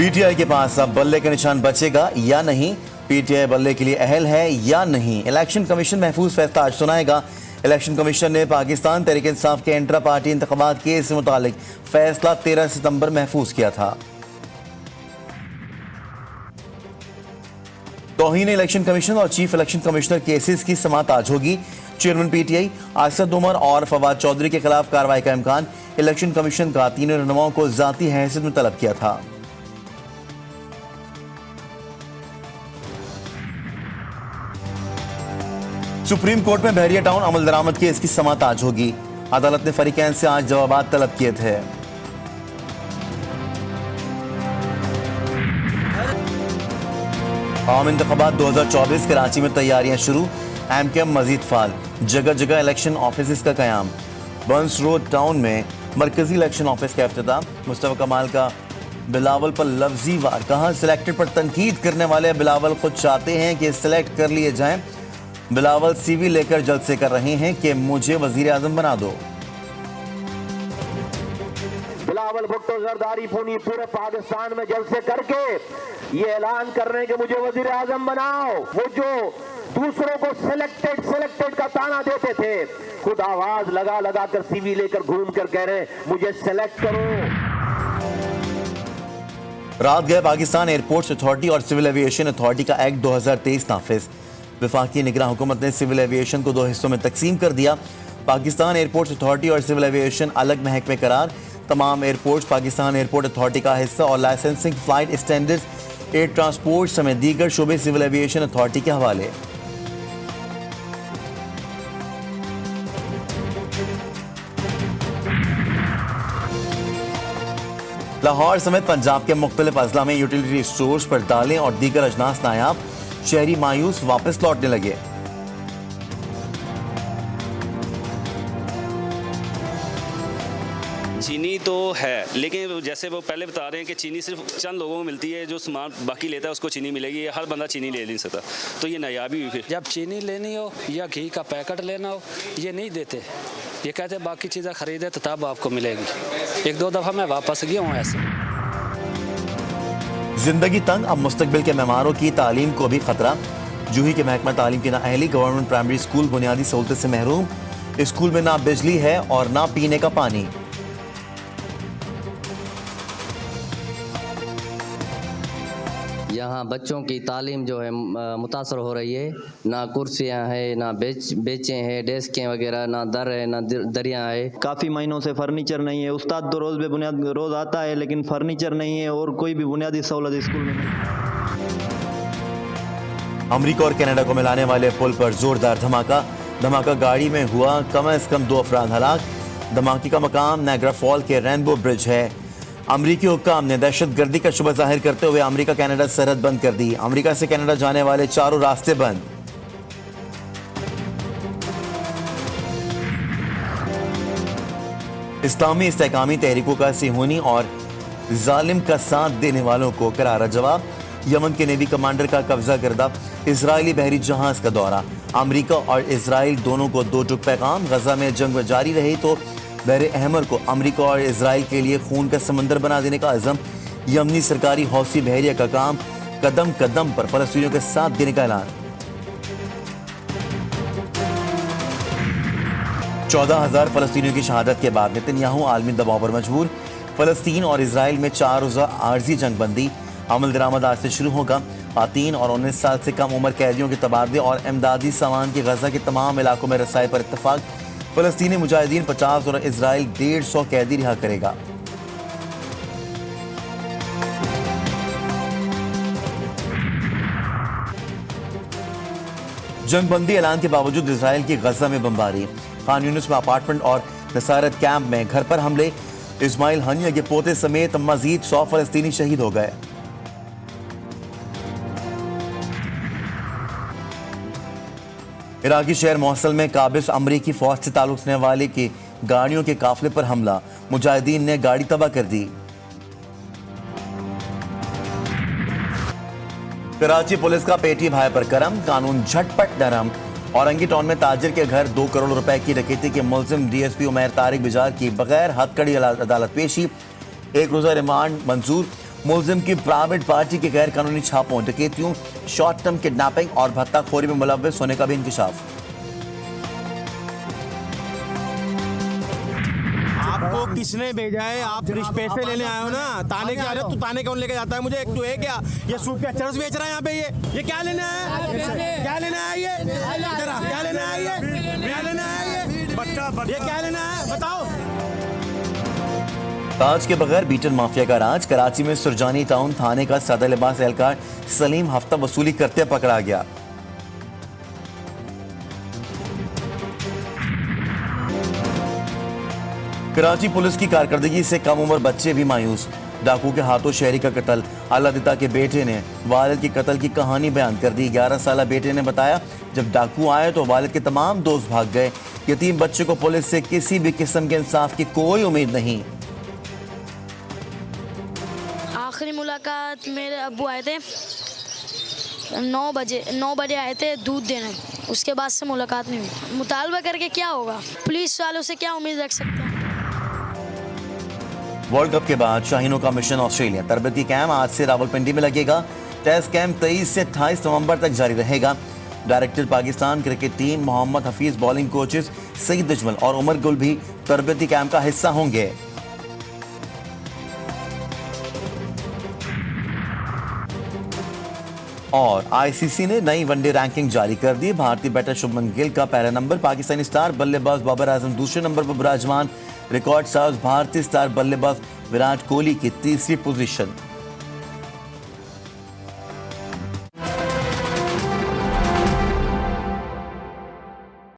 PTI के पास अब बल्ले का निशान बचेगा या नहीं, पीटीआई बल्ले के लिए अहल है या नहीं, इलेक्शन कमीशन महफूज फैसला आज सुनाएगा। इलेक्शन कमीशन ने पाकिस्तान तहरीक इंसाफ के इंट्रा पार्टी इंतखाबात केस से मुतालिक फैसला 13 सितंबर महफूज किया था। तौहीन इलेक्शन कमीशन और चीफ इलेक्शन कमिश्नर केसेस की समाअत आज होगी। चेयरमैन पीटीआई असद उमर और फवाद चौधरी के खिलाफ कार्रवाई का इम्कान, इलेक्शन कमीशन का तीनों रहनुमाओं को जाती हैसियत में तलब किया था। सुप्रीम कोर्ट में बहरिया टाउन अमल दरामद केस की समाअत आज होगी। अदालत ने फरीकैन से आज जवाबात तलब किए थे। आम इंतखाबात 2024 कराची में तैयारियां शुरू, एमकेएम मजीद फाल, जगह जगह इलेक्शन ऑफिस का कयाम। बंस रोड टाउन में मरकजी इलेक्शन ऑफिस का इफ्तिताह, मुस्तफा कमाल का बिलावल पर लफ्जी वार, कहा सिलेक्टेड पर तनकीद करने वाले बिलावल खुद चाहते हैं कि सिलेक्ट कर लिए जाएं। बिलावल सीवी लेकर जलसे कर रहे हैं कि मुझे वजीर आजम बना दो। बिलावल भुट्टो जरदारी पूरी पूरे पाकिस्तान में जलसे करके ये ऐलान कर रहे हैं कि मुझे वजीर आजम बनाओ। वो जो दूसरों को सिलेक्टेड का ताना देते थे, खुद आवाज लगा कर सीवी लेकर घूम कर कह रहे हैं मुझे सिलेक्ट करो। रात गए पाकिस्तान एयरपोर्ट्स अथॉरिटी और सिविल एविएशन अथॉरिटी का एक्ट 2023 नाफिज। वफाकी निगरान हुकूमत ने सिविल एविएशन को 2 हिस्सों में तकसीम कर दिया। पाकिस्तान एयरपोर्ट्स अथॉरिटी और सिविल एविएशन अलग महकमे करार। तमाम एयरपोर्ट्स पाकिस्तान एयरपोर्ट अथॉरिटी का हिस्सा और licensing, flight standards, air transport समेत दीगर शोबे सिविल एविएशन अथॉरिटी के हवाले। लाहौर समेत पंजाब के मुख्तलिफ अजला में यूटिलिटी स्टोर्स पर दालें और दीगर अजनास नायाब, शहरी मायूस वापस लौटने लगे। चीनी तो है, लेकिन जैसे वो पहले बता रहे हैं कि चीनी सिर्फ चंद लोगों को मिलती है, जो सामान बाकी लेता है उसको चीनी मिलेगी, हर बंदा चीनी ले नहीं सकता, तो ये नायाबी हुई। फिर जब चीनी लेनी हो या घी का पैकेट लेना हो, ये नहीं देते, ये कहते बाकी चीज़ें खरीदे तो तब आपको मिलेगी। 1-2 दफ़ा मैं वापस गया हूँ ऐसे। जिंदगी तंग, अब मुस्तकबिल के मेहमानों की तालीम को भी खतरा। जूही के महकमा तालीम की नाअहली, गवर्नमेंट प्राइमरी स्कूल बुनियादी सहूलत से महरूम। स्कूल में ना बिजली है और ना पीने का पानी। यहाँ बच्चों की तालीम जो है मुतासर हो रही है। ना कुर्सियाँ हैं, ना बेंचें हैं, डेस्कें वगैरह, ना दर है, ना दरिया है। काफ़ी महीनों से फर्नीचर नहीं है। उस्ताद तो रोज़ बेबुनियाद रोज़ आता है, लेकिन फर्नीचर नहीं है और कोई भी बुनियादी सहूलत स्कूल में नहीं। अमेरिका और कनाडा को मिलाने वाले पुल पर जोरदार धमाका गाड़ी में हुआ, कम से कम 2 अफराद हलाक। धमाके का मकाम नायग्रा फॉल के रेनबो ब्रिज है। अमरीकी हुक्काम ने दहशतगर्दी का शुबा जाहिर करते हुए अमेरिका कनाडा सरहद बंद कर दी। अमेरिका से कनाडा जाने वाले 4 रास्ते बंद। इस्लामी इस्तेकामी तहरीकों का सिहोनी और जालिम का साथ देने वालों को करारा जवाब। यमन के नेवी कमांडर का कब्जा करदा इजरायली बहरी जहाज का दौरा। अमेरिका और इजराइल दोनों को 2 टुक पैगाम। गजा में जंग जारी रही तो बहरे अहमर को अमेरिका और इजराइल के लिए खून का समंदर बना देने का अज़म। यमनी सरकारी हौसी बहरिया का काम, कदम कदम पर फलस्तीनियों के साथ देने का ऐलान। 14,000 फलस्तीनियों की शहादत के बाद नेतन्याहू आलमी दबाव पर मजबूर। फलस्तीन और इजराइल में 4 रोज़ा आर्जी जंगबंदी। अमल दरामद आज से शुरू होगा। 3 और 19 साल से कम उम्र कैदियों के तबादले और इमदादी सामान की गजा के तमाम इलाकों में रसाई पर इत्तफाक। फलस्तीनी मुजाहिदीन 50 और इजराइल 150 कैदी रिहा करेगा। जंगबंदी ऐलान के बावजूद इजराइल की गजा में बमबारी। खान यूनिस में अपार्टमेंट और नसारत कैंप में घर पर हमले। इस्माइल हनिया के पोते समेत मजीद 100 फलस्तीनी शहीद हो गए। इराकी शहर मौसल में काबिज अमरीकी फौज से ताल्लुक रखने वाले की गाड़ियों के काफिले पर हमला। मुजाहिदीन ने गाड़ी तबाह कर दी। कराची पुलिस का पेटी भाई पर करम, कानून झटपट नरम। औरंगी टाउन में ताजिर के घर 2 करोड़ रुपए की डकैती के मुलजिम डीएसपी उमैर तारिक बिजार की बगैर हथकड़ी अदालत पेशी। 1 रोजा रिमांड मंजूर। मुलजिम की प्राइवेट पार्टी के गैर कानूनी छापों, डकैतियों, शॉर्ट टर्म किडनैपिंग और भत्ताखोरी में मुलव्वस होने का भी इंकशाफ। आपको किसने भेजा है? आप पैसे लेने आए हो ना, ताने के आ रहे हो। तू ताने कौन लेके जाता है मुझे? एक तू है क्या? ये सूप का चरस बेच रहा है यहाँ पे। ये क्या लेना है? क्या लेना है? ये इधर आ, क्या लेना है? क्या लेना है? ये क्या लेना है बताओ। ताज के बगैर बीटन माफिया का राज। कराची में सुरजानी टाउन थाने का सादा लिबास एहलकार सलीम हफ्ता वसूली करते पकड़ा गया। कराची पुलिस की कारकर्दगी से कम उम्र बच्चे भी मायूस। डाकू के हाथों शहरी का कत्ल। अल्लादिता के बेटे ने वालिद के कत्ल की कहानी बयान कर दी। 11 साला बेटे ने बताया, जब डाकू आए तो वालिद के तमाम दोस्त भाग गए। यतीम बच्चे को पुलिस से किसी भी किस्म के इंसाफ की कोई उम्मीद नहीं। आखिरी मुलाकात मेरे अब्बू आए थे 9 बजे आए थे दूध देने। उसके बाद से मुलाकात नहीं हुई। मुतालबा करके क्या होगा? पुलिस वालों से क्या उम्मीद रख सकते हैं? वर्ल्ड कप के बाद शाहीनों का मिशन ऑस्ट्रेलिया। तरबती कैंप आज से रावलपिंडी में लगेगा। टेस्ट कैंप 23 से 28 नवंबर तक जारी रहेगा। Director Pakistan cricket team Mohammad Hafeez, bowling coaches Saeed Ajmal और उमर गुल भी तरबती कैंप का हिस्सा होंगे। और आईसीसी ने नई वनडे रैंकिंग जारी कर दी। भारतीय बैटर शुभमन गिल का पहला नंबर, पाकिस्तानी स्टार बल्लेबाज बाबर आजम दूसरे नंबर पर विराजमान। रिकॉर्ड साज भारतीय स्टार बल्लेबाज विराट कोहली की तीसरी पोजीशन।